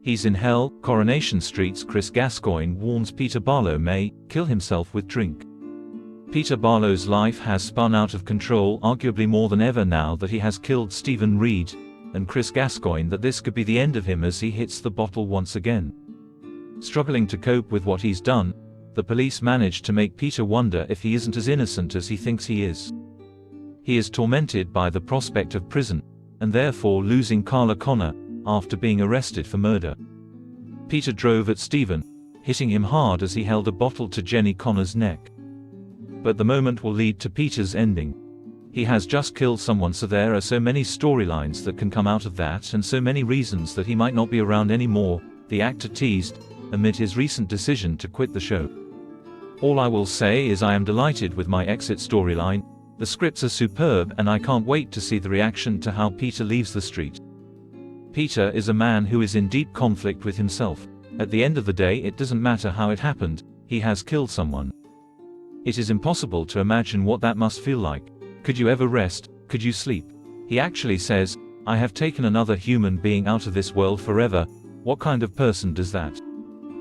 He's in hell. Coronation Street's Chris Gascoyne warns Peter Barlow may kill himself with drink. Peter Barlow's life has spun out of control, arguably more than ever now that he has killed Stephen Reed, and Chris Gascoyne that this could be the end of him as he hits the bottle once again. Struggling to cope with what he's done, the police manage to make Peter wonder if he isn't as innocent as he thinks he is. He is tormented by the prospect of prison, and therefore losing Carla Connor, after being arrested for murder. Peter drove at Stephen, hitting him hard as he held a bottle to Jenny Connor's neck. But the moment will lead to Peter's ending. He has just killed someone, so there are so many storylines that can come out of that, and so many reasons that he might not be around anymore, the actor teased, amid his recent decision to quit the show. All I will say is I am delighted with my exit storyline. The scripts are superb and I can't wait to see the reaction to how Peter leaves the street. Peter is a man who is in deep conflict with himself. At the end of the day, it doesn't matter how it happened, he has killed someone. It is impossible to imagine what that must feel like. Could you ever rest? Could you sleep? He actually says, I have taken another human being out of this world forever. What kind of person does that?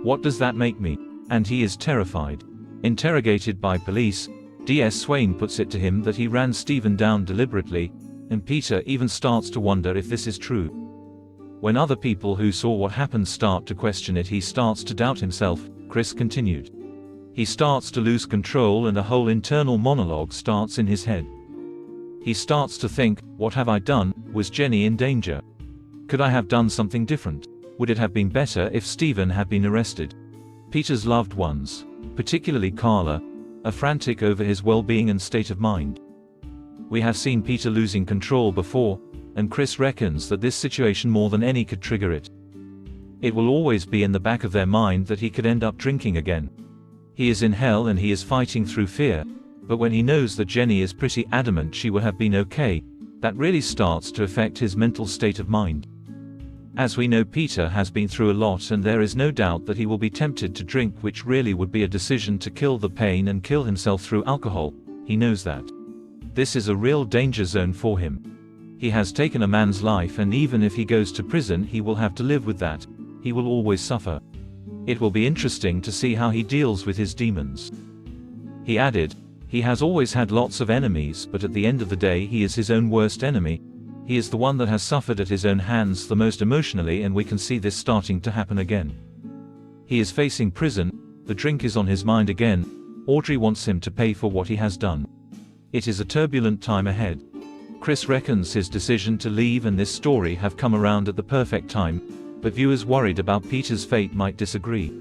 What does that make me? And he is terrified. Interrogated by police, D.S. Swain puts it to him that he ran Stephen down deliberately, and Peter even starts to wonder if this is true. When other people who saw what happened start to question it, he starts to doubt himself, Chris continued. He starts to lose control and a whole internal monologue starts in his head. He starts to think, what have I done? Was Jenny in danger? Could I have done something different? Would it have been better if Stephen had been arrested? Peter's loved ones, particularly Carla, are frantic over his well-being and state of mind. We have seen Peter losing control before, and Chris reckons that this situation more than any could trigger it. It will always be in the back of their mind that he could end up drinking again. He is in hell and he is fighting through fear, but when he knows that Jenny is pretty adamant she will have been okay, that really starts to affect his mental state of mind. As we know, Peter has been through a lot and there is no doubt that he will be tempted to drink, which really would be a decision to kill the pain and kill himself through alcohol. He knows that. This is a real danger zone for him. He has taken a man's life, and even if he goes to prison he will have to live with that. He will always suffer. It will be interesting to see how he deals with his demons. He added, he has always had lots of enemies, but at the end of the day he is his own worst enemy. He is the one that has suffered at his own hands the most emotionally, and we can see this starting to happen again. He is facing prison, the drink is on his mind again, Audrey wants him to pay for what he has done. It is a turbulent time ahead. Chris reckons his decision to leave and this story have come around at the perfect time, but viewers worried about Peter's fate might disagree.